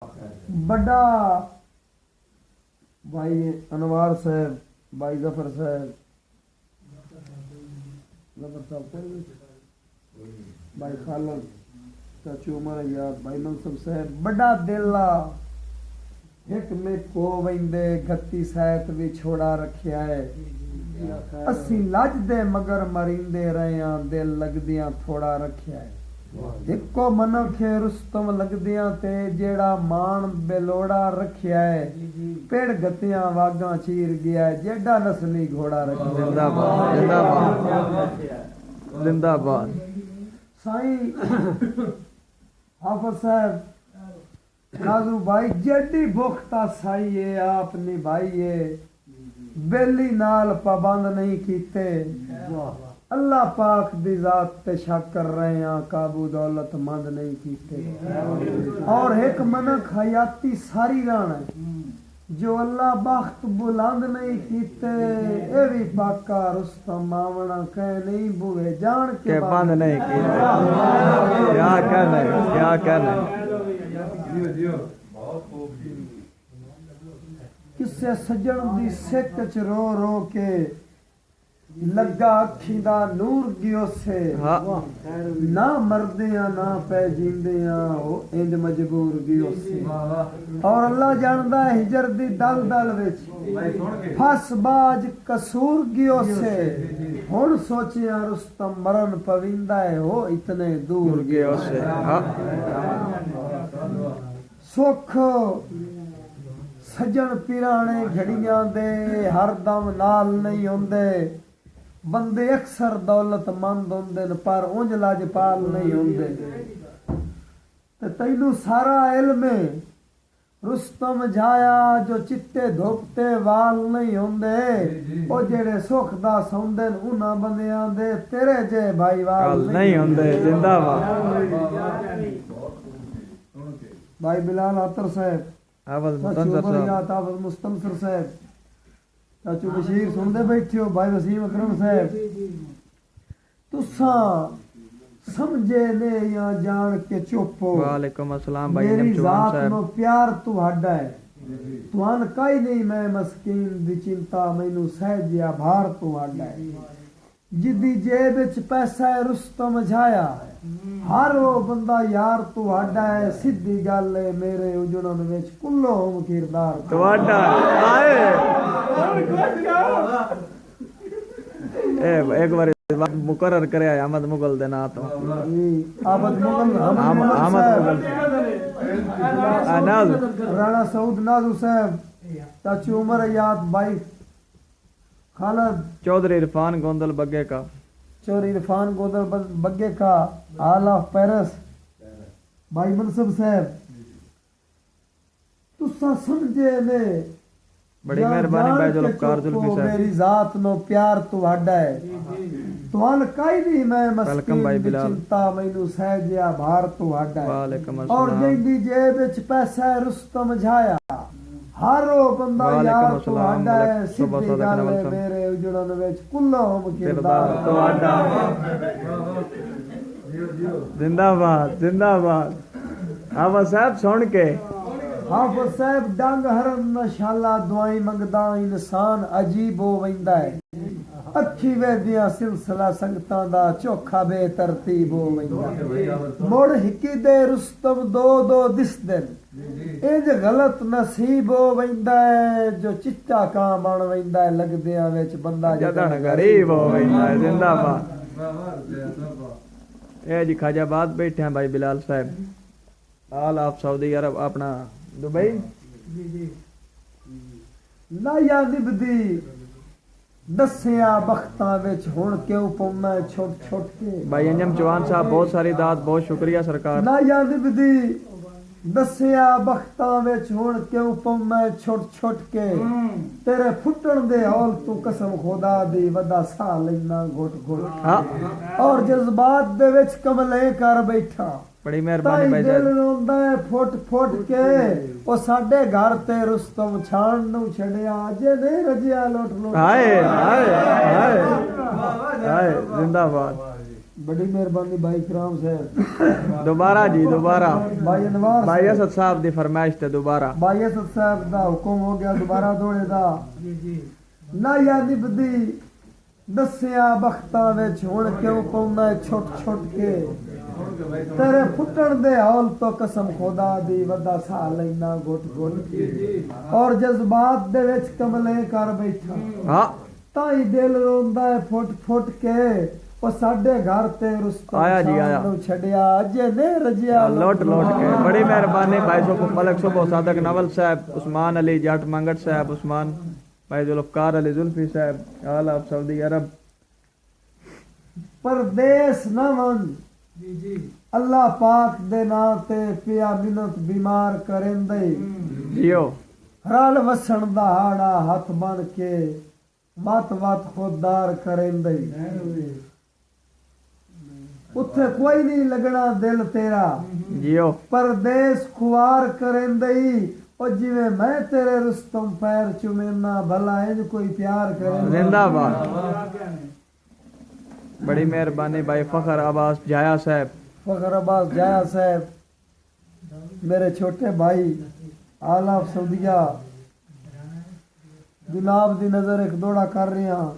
बड़ा भाई अनवार साहब, भाई जफर साहब, भाई खालद, चाचू उमर याद, भाई मनसब साहब, बड़ा दिला एक में को वंदे गत्ती साहब भी छोड़ा रखिया है। असी लजदे मगर मरिंदे रहे दिल लगदियां थोड़ा रखिया है। इको मनख है रुस्तम लगदियां ते जेड़ा मान बेलोड़ा रखिया है। पेड़ गतियां वागा चीर गया है जेड़ा नस्ली घोड़ा रखिया। जिंदाबाद जिंदाबाद जिंदाबाद। साईं हाफिज साहब नाजू भाई जेडी भुखता साई है आप निभाइए, बेली नाल पाबंद नहीं कीते। अल्लाह पाक दी जात ते शक कर रहे हैं, काबू दौलत मंद नहीं कीते। और एक मनक हयाती सारी रान है जो अल्लाह बख्त बुलंद नहीं कीते। ए भी पाका रुस्तम मावना कह नहीं बुए जान के बंद नहीं किया। क्या कहना है, क्या कहना है। किसे सजन दी सिक च रो रो के लगा अखी दा नूर गियो से। ना मरदियां ना पै जिंदियां ओ इंज मजबूर गियो से। और अल्लाह जानदा है हिजर दी दल दल विच फस बाज कसूर गियो से। हुण सोचिया रुस्तम मरन पविंदा है हो इतने दूर गियो से। सुख सजन पिराने घड़ियां दे हरदम नाल नहीं होंदे। बंदे अक्सर दौलतमंद होंदे पर उंज लाजपाल नहीं होंदे। ते तैनू सारा इल्म रुस्तम जाया जो चिट्टे धोपते वाल नहीं होंदे। ओ जेड़े सुख दा सौंदे उन्हां बंदियां दे तेरे जे भाई वाल नहीं होंदे। जिंदाबाद। भाई बिलाल अतर साहब, मुस्तनसर साहब, चाचू बशीर सुनते बैठे हो, भाई वसीम अकरम साहब, तुसा समझे ने या जान के चुप हो। वालेकुम अस्सलाम भाई। मेरी जात नो प्यार तुहाडा है, तुहान काई नहीं मैं मस्कीन दी चिंता मैनू सहजिया भार तुहाडा है। जिदी जेब विच पैसा है रुस्तम जाया, हर वो बंदा यार तुहाडा है। सीधी गल है मेरे उजड़न विच कुल्लो हम किरदार तुहाडा आए। एक बार मुकर्रर करे अहमद मुगल दे ना तो अहमद मुगल नाज राणा सऊद नाजू साहब, चाचू उमर याद, भाई खालद, चौधरी इरफान गोंदल बग्गे का, चौधरी इरफान गोंदल बग्गे का, आल ऑफ पेरिस, भाई मनसब साहब, तुसा समझे ने बड़ी मेहरबानी भाई जुल्फकार जुल्फी साहब। मेरी जात नो प्यार तुहाडा है, तुहान काई नहीं मैं मस्कीन दी चिंता मैनू सहजिया भार तुहाडा है। वालेकुम और जिंदी जेब विच पैसा है रुस्तम जाया, हर वो बंदा यार तुहाडा है। सीधी गल है मेरे उजड़न विच कुल्लो हम किरदार तुहाडा। जिंदाबाद जिंदाबाद। हाफिज साहब सुन के हाफिज साहब डंग हरन नशाला दुआई मंगदा इंसान अजीब हो वैंदा है। अखी वेदियां सिलसिला संगतां दा चोखा बेतरतीब हो वैंदा। मुड़ हिकी दे रुस्तम दो दो दिसदे इंज गलत नसीब हो वैंदा है। जो चिट्टा कां बन वैंदा है लगदियां विच बंदा जदन गरीब हो वैंदा है। जिंदाबाद। ए जी खाजाबाद बैठे हैं भाई बिलाल साहब, आल ऑफ सऊदी अरब अपना दुबई। ना या निभदी दसिया बख्तां विच हुण क्यों पौना छोट छोट के। भाई अंजम चौहान साहब बहुत सारी दात, बहुत शुक्रिया सरकार। ना या निभदी दसिया बख्तां विच हुण क्यों पौना छोट छोट के। तेरे फुटण दे हौल तू कसम खुदा दी वदा सा लेना घुट घुट। और जज्बात दे विच कमले कर बैठा, बड़ी मेहरबानी भाई दिल रोंदा है फुट फुट के। ओ साडे घर ते रुस्तम छाण नू छड़िया जे नहीं रजिया लोट लोट। हाय हाय हाय हाय। जिंदाबाद बड़ी मेहरबानी भाई कराम साहब। दोबारा जी दोबारा भाई अनवार भाई असद साहब दी फरमाइश ते दोबारा भाई असद साहब दा हुक्म हो गया दोबारा दौड़े दा ना याद बदी दसिया बख्तां विच हुण क्यों पौंदा छुट छुट के तेरे फुटण दे हौल तो कसम खुदा दी वदा सा लेना घुट घुट के और जज्बात दे विच कमले कर बैठा हाँ ताई दिल रोंदा है फुट फुट के ओ साडे घर ते रुस्तम आया जी, आया। नु छड़िया जे ने रजिया लौट लौट के बड़ी मेहरबानी भाई सुबह मलक सुबह सादक नवल साहब, उस्मान अली जट मंगट साहब, उस्मान भाई जुल्फकार अली जुल्फी साहब आल ऑफ सऊदी अरब। परदेस न मन अल्लाह पाक दे नां ते पिया मिन्नत बीमार करेंदे जियो हराल वसण दा हाड़ा हथ बन के मत मत खुददार करेंदे उत्थे कोई नहीं लगना दिल तेरा जियो परदेस खुआर करेंदे और जिवे मैं तेरे रुस्तम पैर चुमेना भला इंज कोई प्यार करे जिंदाबाद। बड़ी मेहरबानी भाई फखर अब्बास जाया साहब, फखर अब्बास जाया साहब मेरे छोटे भाई आला सऊदिया गुलाब दी नजर एक दौड़ा कर रहे हैं।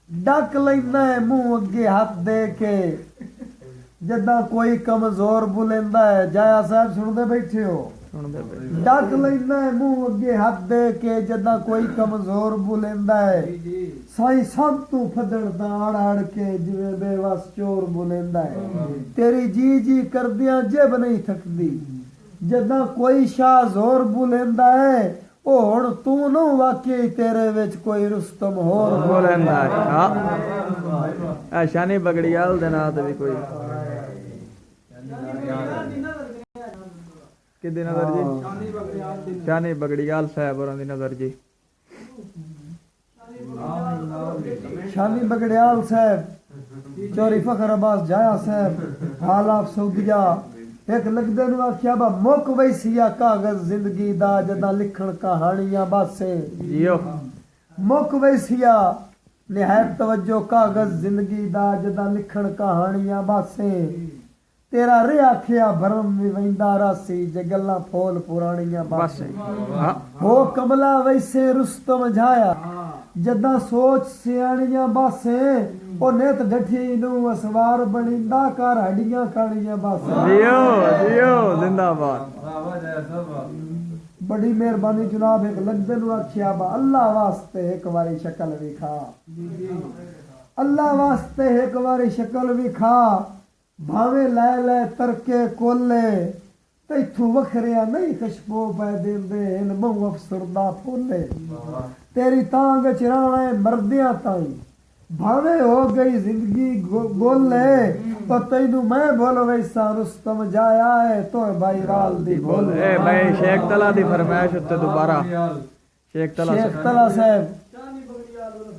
डक लेना है मुंह अगे हाथ दे के जदा कोई कमजोर बुलेंदा है। जाया साहब सुनते बैठे हो सुन दे भाई। डक लेना है मुंह अगे हाथ दे के जदा कोई कमजोर बुलेंदा है। साई सब तू फदड़ दाड़ आड़ के जिवे बेवस चोर बुलेंदा है। तेरी जी जी करदियां जब नहीं थकदी जदा कोई शाह जोर बुलेंदा है ओ हुण तू नो वाकई तेरे विच कोई रुस्तम होर बोलेंदा है। हाँ शानी बगड़ियाल दे नां ते भी कोई किदी नजर जी शानी बगड़ियाल साहब होरां दी नजर जी। शानी बगड़ियाल साहब चोरी फखर अब्बास जाया साहब हाल ऑफ सऊदिया एक लगदे नु आख्या बा मुक वैसिया कागज जिंदगी दा जदा लिखण कहानियां बासे जियो मुक वैसिया निहायत तवज्जो कागज जिंदगी दा जदा लिखण कहानियां बासे तेरा रे आखिया भरम भी वैंदा रासी जे गल्लां फोल पुराणियां बस बासे हाँ हो कमला वैसे रुस्तम झाया जदा सोच सियाणियां बासे ओ नेत डठी नू असवार बणिंदा कर हड्डियां काणियां बासे। जियो जियो जिंदाबाद। बड़ी मेहरबानी जनाब एक लगदे नु आखिया बा अल्लाह वास्ते एक बारी शक्ल विखा अल्लाह वास्ते एक बारी शक्ल विखा भावे लै लै तरके कोले तैथू वखरिया नहीं खुशबू पै देंदे इन बहु अफसरदा फूले तेरी तांग चिराणे मरदियां ताई भावे हो गई जिंदगी गोले तो तैनू मैं बोल वैसा रुस्तम जाया है तो भाई वाल दी बोल। ए भाई शेख तला दी फरमाइश उत्ते दोबारा शेख तला साहब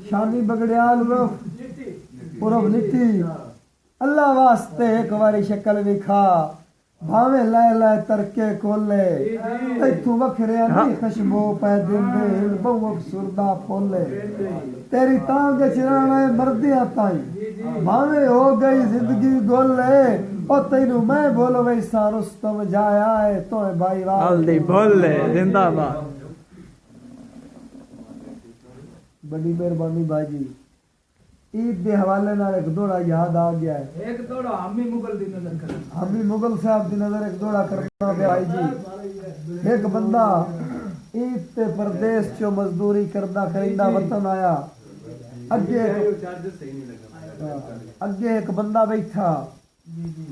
शानी बगड़ियाल उर्फ लिट्टी अल्लाह वास्ते एक बारी शक्ल विखा भावे लै लै तरके कोले तैथू वखरिया नहीं खुशबू पै देंदे बहु अफसरदा फूले तेरी तांग चिराणे मरदियां ताई भावे हो गई जिंदगी गोले ओ तैनू मैं बोल वैसा रुस्तम जाया है तो भाई वाल दी बोले जिंदाबाद। बड़ी मेहरबानी भाई ईद के हवाले नाल एक दौड़ा याद आ गया है। एक दौड़ा हामी मुगल दी नजर कर हामी मुगल साहब दी नजर एक दौड़ा करना पे भाई जी। एक बंदा ईद ते परदेस चो मजदूरी करदा करिंदा वतन आया अगे अगे एक बंदा बैठा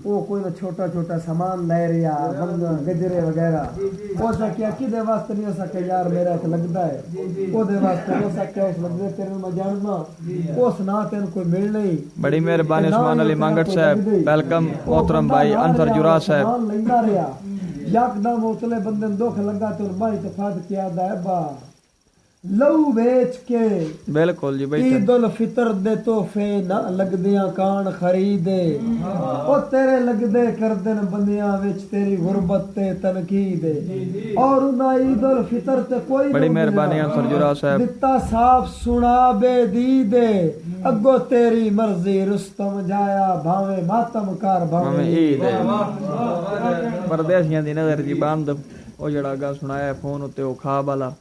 वो कोई ना छोटा छोटा सामान ले रहा बंगा गजरे वगैरह ओ सके किदे वास्ते नहीं हो सके यार मेरा एक लगदा है ओदे वास्ते हो सके उस लगदे तेरे मैं जानना उस ना तेन कोई मिल नहीं। बड़ी मेहरबानी उस्मान अली मंगट साहब वेलकम मोहतरम भाई अंतर जुरा साहब लेंदा रहा यकदम उतले बंदे दुख लगा तो भाई तो फद किया दा बा लहू बेच के बिल्कुल जी बैठे ईद उल फितर दे तोहफे ना लगदियां कान खरीदे ओ तेरे लगदे करदन बंदियां विच तेरी गुरबत ते तनकीद और उना ईद उल फितर ते कोई बड़ी ना मेहरबानी मिलना। सरजुरा साहब दिता साफ सुना बेदीदे अगो तेरी मर्जी रुस्तम जाया भावे मातम कर भाਵੇਂ भावे ईद है परदेसियां दी नजर जी बंद ओ जड़ा गा सुनाया फोन उत्ते ओ खाब वाला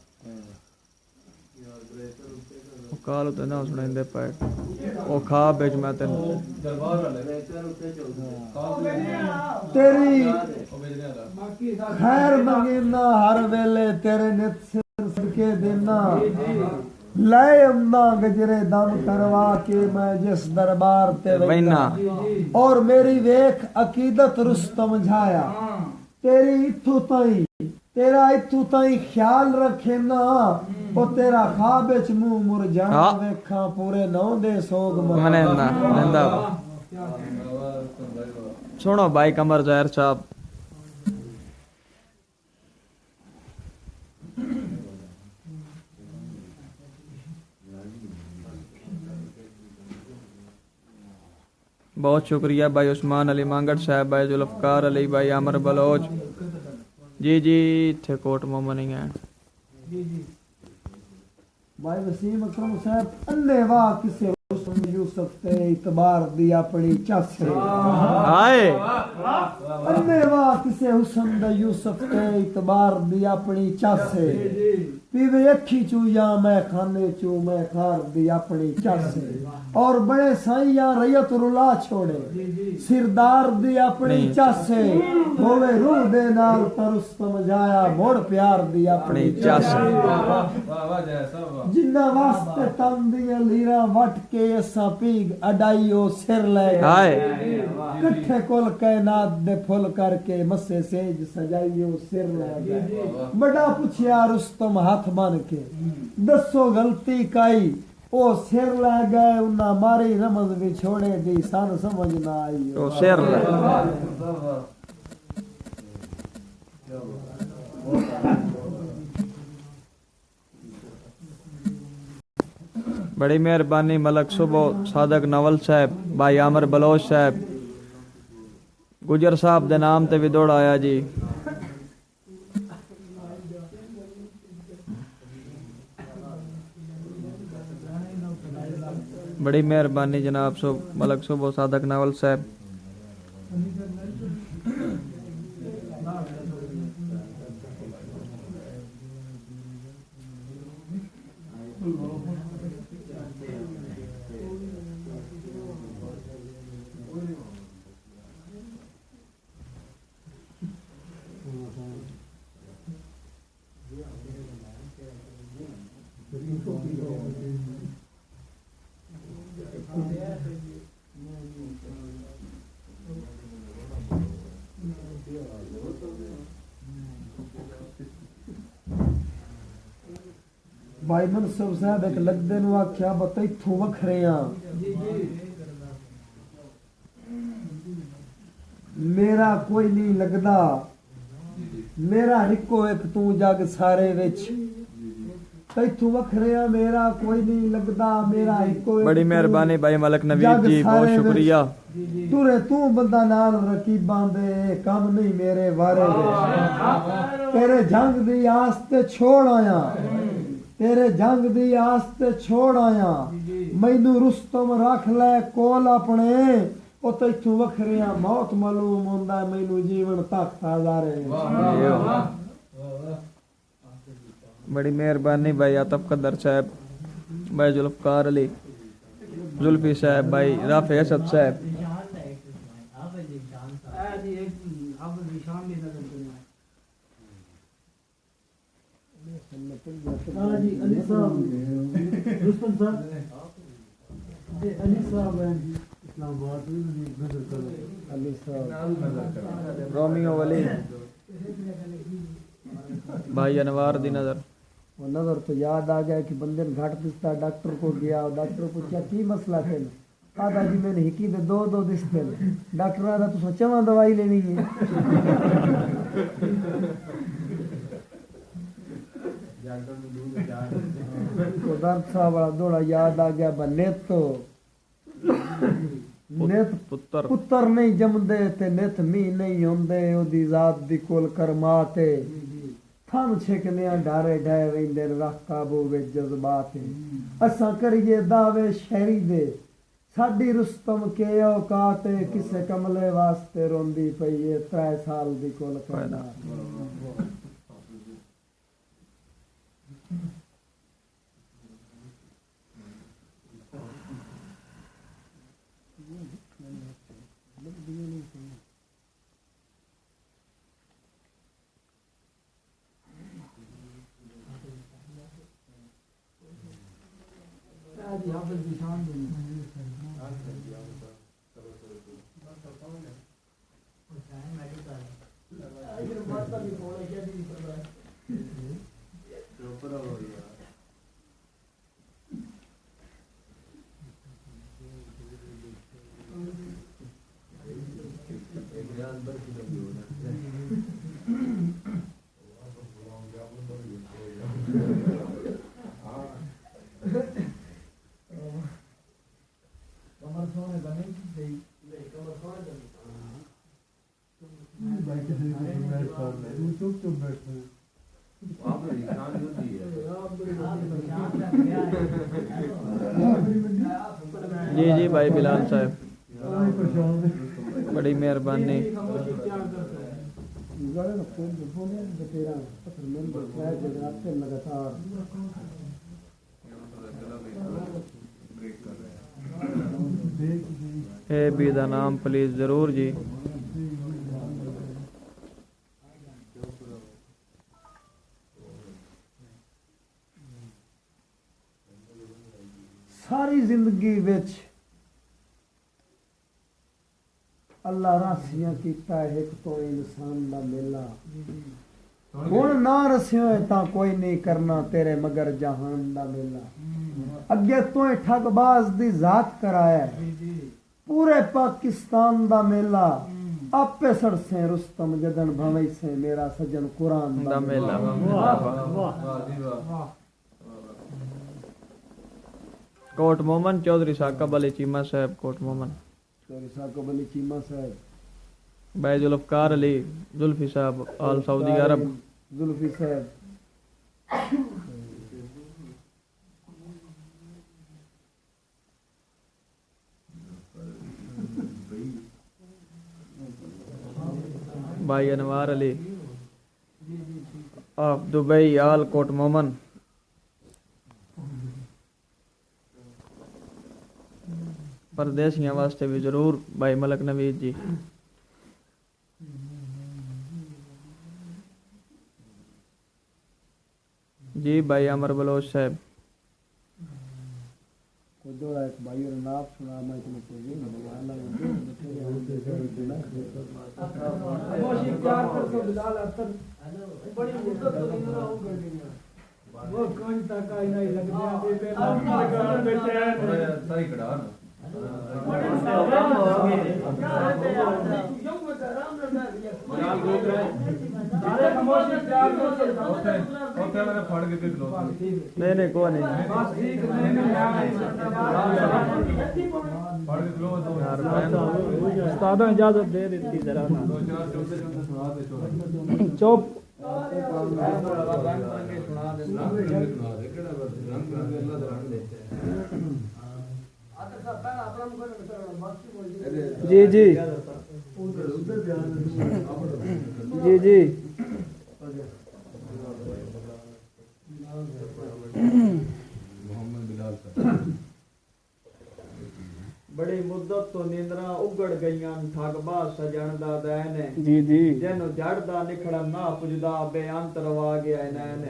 काल तो ना सुनाइंदे पाए ओ खाब विच मैं तेन तेरी खैर मंगीना हर वेले तेरे नित सिर सदके देना लाए अम्मा गजरे दम करवा के मैं जिस दरबार ते वैना और मेरी वेख अकीदत रुस्तम झाया तेरी इथू ताई तेरा इथू ताई ख्याल रखे ना ओ तेरा ख्वाब विच मुंह मुरझाना हाँ। वेखा पूरे नौ दे सोग मने ना नंदा सुनो भाई कमर जहर साहब बहुत शुक्रिया भाई उस्मान अली मांगड़ साहब भाई जुल्फकार अली भाई अमर बलोच जी जी थे कोट मोमन नहीं है भाई वसीम अकरम साहब अन्ने वाह किसे हुस्न यूसुफ ते इतबार दी अपनी चासे आए अन्ने वाह किसे हुस्न दा यूसुफ ते इतबार दी अपनी चासे पीवे अखी चू या मैं खाने चू मैं खार दी अपनी चासे और बड़े साइया रैयत रुला छोड़े सिरदार दी अपनी चासे होवे रूह दे नाल तरुस्तम जाया मोड़ प्यार दी अपनी अपनी चासे जिन्ना वास्ते तन दियां लीरा वट के असा पीग अडाइयो सिर ले आए कट्ठे कुल कायनात दे फुल करके मस्से सेज सजाइयो सिर ले गए बड़ा पुछया रुस्तम हाथ बन के दसो गलती काई ओ सिर ले गए उन्ना मारी रमज भी छोड़े दी सन समझ ना आई तो शेर ले बड़ी मेहरबानी मलक सुबह सादक नवल साहब भाई आमर बलोच साहब गुजर साहब दे नाम ते भी दौड़ आया जी बड़ी मेहरबानी जनाब मलक सुबह सादक नवल साहब भाई मनसूब साहब एक लगदे नु आख्या बता इथों वखरे आ मेरा कोई नहीं लगदा मेरा हिको एक तू जग सारे विच इथों वखरे आ मेरा कोई नहीं लगदा मेरा हिको बड़ी मेहरबानी भाई मलक नवीद जी बहुत शुक्रिया तुरे तू बंदा नाल रकीबां दे काम नहीं मेरे वारे विच तेरे जंग दी आस ते छोड़ आया तेरे जंग दी आस ते छोड़ आया मैनू रुस्तम रख ले कोल अपने ओ तैथों वखरिया मौत मालूम हुंदा मैनू जीवन तक हजारे बड़ी मेहरबानी भाई आतफ कदर साहब भाई जुल्फकार अली जुल्फी साहब भाई राफे असद साहब जी अली साहब रुस्तम साहब अली साहब हैं इस्लामाबाद में नजर करो अली साहब रोमियो वली भाई अनवार दी नजर वो नजर तो याद आ गया कि बंदे ने घाट दिसता डॉक्टर को गया डॉक्टर पूछा की मसला थे आधा जी मैंने हिकी दे दो दिसते डॉक्टर आधा तो सोचा दवाई लेनी है तो दर्द साहब वाला दौड़ा याद आ गया बनेत तो नित पुत्र पुत्र नहीं जमदे ते नित मी नहीं होंदे ओदी जात दी कोल करमाते थम छिकने डारे डाए वेंदे रख काबू विच जज्बात असां करिए दावे शहरी दे साडी रुस्तम के औकात किसे कमले वास्ते रोंदी पई है 3 साल दी कोल करना जी जी भाई बिलाल साहब बड़ी मेहरबानी लगातार ए बी दा नाम प्लीज जरूर जी सारी जिंदगी विच अल्लाह रासियां कीता एक तो इंसान दा मेला हुण ना रसियो तां कोई नहीं करना तेरे मगर जहान दा मेला अगे तो ठगबाज दी जात कराया पूरे पाकिस्तान दा मेला आपे सड़से रुस्तम जदन भवई से मेरा सजन कुरान दा मेला कोट मोमन चौधरी साकब अली चीमा साहब कोट मोमन चौधरी साकब अली चीमा साहब भाई जुल्फकार अली जुल्फी साहब आल सऊदी अरब जुल्फी साहब भाई अनवार अली आप दुबई आल कोट मोमन परदेसियों वास्ते भी जरूर भाई मलक नवीद जी जी भाई अमर बलोच साहब कोई दौड़ा एक भाई और नाम सुना मैं तुम्हें कोई नहीं मगाना खामोशी प्यार कर सो बिलाल अख्तर बड़ी मुद्दत तो नहीं रहा हूं गड्डियां वो कौन तक आई नहीं लग गया बे लगा बेटे सही कड़ा नहीं नहीं को नहीं उस्ताद इजाजत दे देती जरा चुप जी जी जी जी बड़ी मुद्दत तो नींदरा उगड़ गईयां ठगबा सजन दा दैन जी जी जैनो जड़दा निखड़ा ना पुजदा बेअंत रवा गया नैन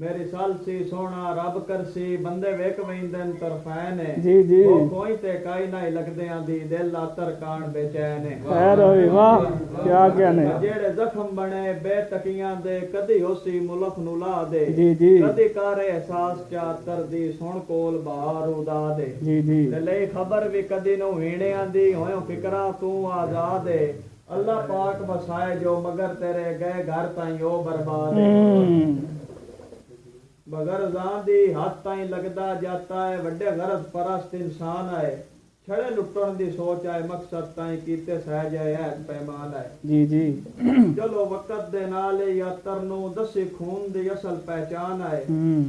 मेरी साल सी सोना रब कर सी बंदे वेक वेंदन तरफैन जी जी वो कोई ते काई नहीं लगदे आंदी दिल आतर कान बेचैन खैर होई वाह क्या कहने जेड़े जख्म बने बेतकियां दे कदी होसी मुल्क नु ला दे जी जी कदी करे एहसास क्या करदी सुन कोल बहार उदा दे जी जी ते ले खबर भी कदी नु हीणे आंदी होयो फिकरा तू आजाद है अल्लाह पाक बसाए जो मगर तेरे गए घर ताई ओ बर्बाद है बगरज़ां दी हथ ताईं लगदा जाता है वड्डे गरज परस्त इंसान है छड़े लुटण दी सोच है मकसद ताईं कीते सहज है पैमान है जी जी चलो वक्त दे नाल यातर नू दसी खून दी असल पहचान है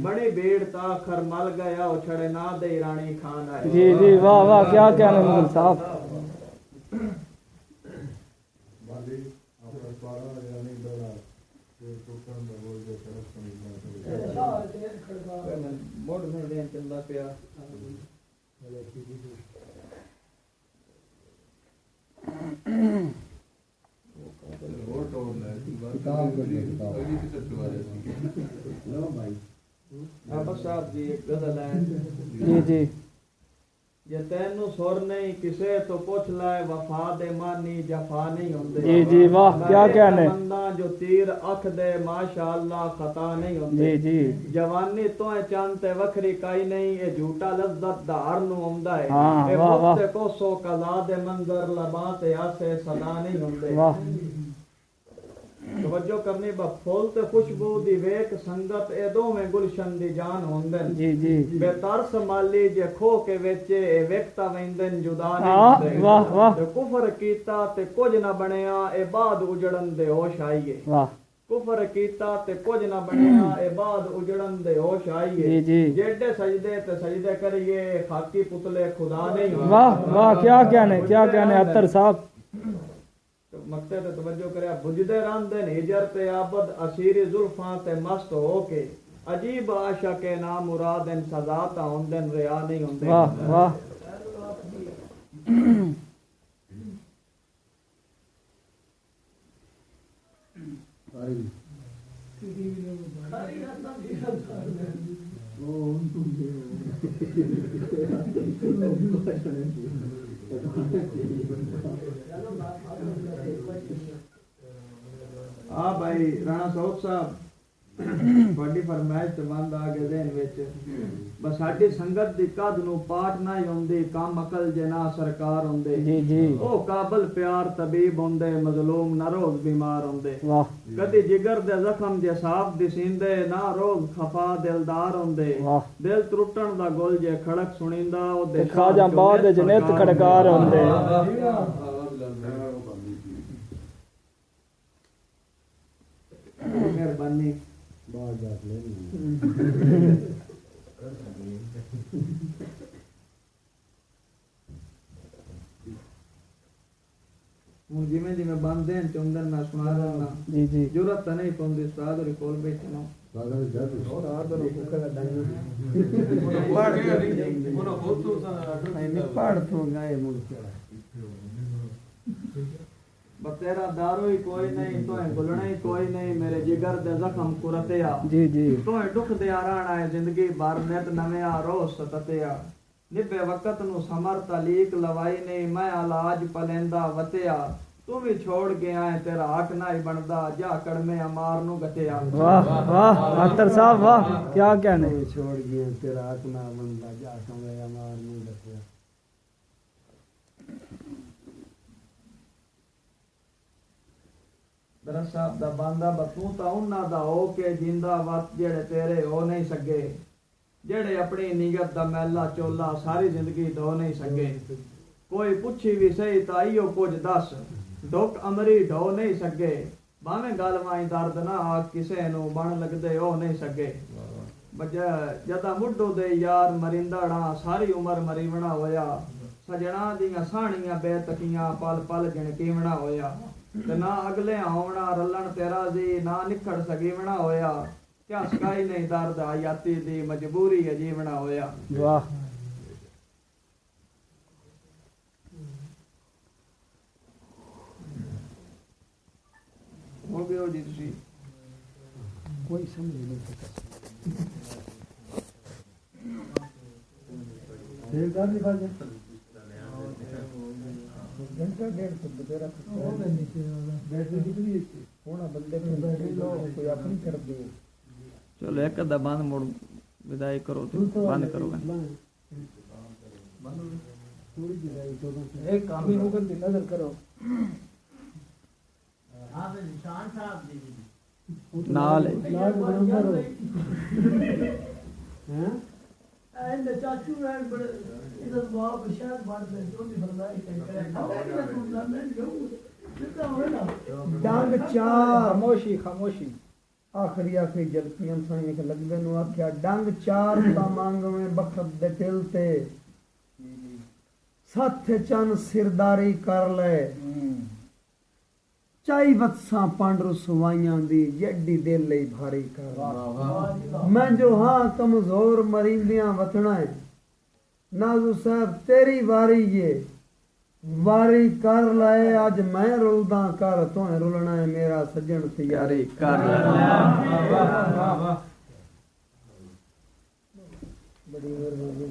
बड़ी भीड़ ताखर मल गया ओ छड़े ना दे रानी खान है जी जी वाह वाह क्या कहने मुगल साहब मोड़ में लेन चलदा पिया बाबा साहब जी एक गजल है जी जी जे तैनू सुर नहीं किसे तो पूछ लाए वफा दे मानी जफा नहीं होंदे जी जी वाह क्या कहने बंदा जो तीर अख दे माशाअल्लाह खता नहीं होंदे जी जी जवानी तो है चंद ते वखरी काई नहीं ए झूठा लज्जत दार नु आंदा है हाँ, ए वाह, वाह। मुफ्त कोसो कला दे मंजर लबा ते आसे सदा नहीं होंदे वाह तवज्जो करनी ब फूल ते खुशबू दी वेख संगत ए दोवें गुलशन दी जान होंदन जी जी बेतरस माली जे खो के वेचे ए वेखता वेंदन जुदा नहीं हाँ, होंदे वाह, वाह। ते कुफर कीता ते कुछ ना बनया ए बाद उजड़न दे होश आईए वाह कुफर कीता ते कुछ ना बनया ए बाद उजड़न दे होश आईए जी जी जेडे सजदे ते सजदे करिए खाकी पुतले खुदा नहीं होंदे वाह वाह क्या कहने अत्तर साहब मकते ते तवज्जो करया बुझदे रहंदे हिजर ते आबद असीरी जुल्फां ते मस्त होके अजीब आशा के नाम मुरादन सजा ता होंदन रिया नहीं होंदे वाह वाह हाँ भाई राणा साहब साहब ਤੁਹਾਡੀ ਫਰਮਾਇਸ਼ ਤੇ ਬੰਦ ਆ ਗਏ ਦੇਨ ਵਿੱਚ ਬਸ ਸਾਡੀ ਸੰਗਤ ਦੀ ਕਦ ਨੂੰ ਪਾਠ ਨਾ ਹੁੰਦੀ ਕੰਮ ਅਕਲ ਜੇ ਨਾ ਸਰਕਾਰ ਹੁੰਦੇ जी जी ਉਹ ਕਾਬਲ ਪਿਆਰ ਤਬੀਬ ਹੁੰਦੇ ਮਜ਼ਲੂਮ ਨਾ ਰੋਜ਼ ਬਿਮਾਰ ਹੁੰਦੇ वाह ਕਦੀ ਜਿਗਰ ਦੇ ਜ਼ਖਮ ਜੇ ਸਾਫ ਦਿਸਿੰਦੇ ਨਾ ਰੋਜ਼ ਖਫਾ ਦਿਲਦਾਰ ਹੁੰਦੇ वाह ਦਿਲ ਟੁੱਟਣ ਦਾ ਗੁਲ ਜੇ ਖੜਕ ਸੁਣਿੰਦਾ ਉਹ ते खाजा बाद जनेत खड़कार होंदे ਮਿਹਰਬਾਨੀ ਹੁਣ ਜਿਵੇਂ ਜਿਵੇਂ ਬੰਦੇ ਹਨ ਚੁੰਦਨ ਮੈਂ ਸੁਣਾ ਦਿੰਦਾ जी जी ਜ਼ਰੂਰਤ ਤਾਂ ਨਹੀਂ ਪਉਂਦੀ ਉਸਤਾਦ ਹੋਰੀ ਕੋਲ ਬੈਠਣਾ पढ़ तो गए मुड़ बतेरा दारू ही कोई नहीं तो गुलना ही कोई नहीं मेरे जिगर दे जख्म कुरतिया जी जी तो दुख दे राणा है जिंदगी भर नित नविया रोज सततिया निभे वक्त नु समर तलीक लवाई नहीं मैं इलाज पलेंदा वतिया तू भी छोड़ गया है तेरा हक ना ही बनदा जा कड़मे अमार नु गतिया वाह वाह अत्तर साहब वाह क्या कहने छोड़ गए तेरा हक ना बनदा जा कमरे अमार नहीं दसिया दरअ साहब दा बांदा बतू ता उन्ना दा हो के जिंदा वत जेड़े तेरे हो नहीं सके जेड़े अपनी निगत दा मैला चोला सारी जिंदगी धो नहीं सके कोई पुछी भी सही ता इयो कुछ दस दुख अमरी ढो नहीं सके भावें गल वाई दर्द ना आ किसे नु बन लगदे हो नहीं सके जदा मुड्डो दे यार मरिंदाड़ा सारी उम्र मरीवना होया सजना दियां साणियां बेतकियां पल पल जिणकीवना होया ते ना अगले आउणा रलन तेरा जी ना निखड़ सगीवना होया क्या सकाई नहीं दर्द आयाती दी मजबूरी अजीवना होया वाह हो गयो जी तुसी कोई समझ नहीं सकता देर का भी बाजे घंटा डेढ़ तो बतेरा बैटरी कितनी है होना बंदे में बैटरी लो कोई अपनी कर दे चलो एक अद्धा बंद मोड़ विदाई करो तो बंद करो थोड़ी विदाई करो एक काम ही होकर नजर करो निशान साहब जी नाल है। लाल बराबर हो हैं एंड चाचू है बड़े इधर बाप शायद बात में जो भी फरमाई करे तू ना मैं जो कितना हो ना डंग चार खामोशी खामोशी आखिरी आखिरी जलकियां साईं के लगदे नु आख्या डंग चार ता मांग में बखत दे तिलते सथ चन सिरदारी कर ले चाई वत्सा पांडरू सुवाइयां दी जड्डी दिल लई भारी कर मैं जो हां कमजोर मरींदियां वतना है नाजू साहब तेरी वारी ये वारी कर लाए आज मैं रुलदा कर तोहे रुलना है मेरा सज्जन तैयारी कर बड़ी मेहरबानी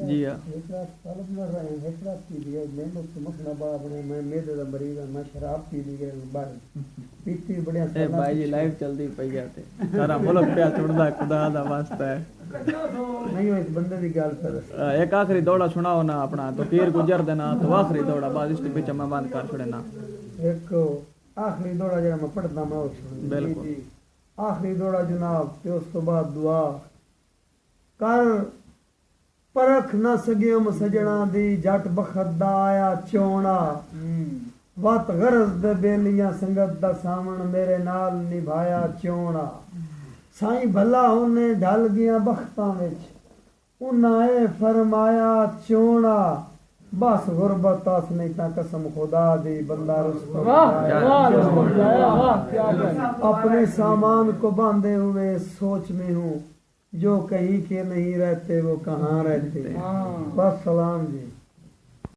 जी हाँ एक रात तलब न रहे एक रात पी लिया मैं लोग तो मखना बाप ने मैं मेरे दा मरीज मैं शराब पी ली गए बाहर पीती बढ़िया ए भाई जी लाइव चलदी पई जाते सारा मुल्क पे चढ़दा खुदा दा वास्ता है नहीं हो इस बंदे दी गल कर एक आखिरी दौड़ा सुनाओ ना अपना तो पीर गुजर देना तो आखिरी दौड़ा बाद इसके पीछे मैं बंद कर छोड़े ना एक आखिरी दौड़ा जरा मैं पढ़दा मैं वो सुन बिल्कुल आखिरी दौड़ा जनाब ते उस तो बाद दुआ कर परख न सगियम सजना दी जट बखत दा आया चोना वत गरज दे बेलियां संगत दा सावण मेरे नाल निभाया चोना साईं भला उन्हें ढल गया बख्तां विच उन्हें फरमाया चोना बस गुरबत आस नहीं ता कसम खुदा दी बंदा रुस्तम अपने सामान को बांधे हुए सोच में हूँ जो कहीं के नहीं रहते वो कहाँ रहते बस सलाम जी।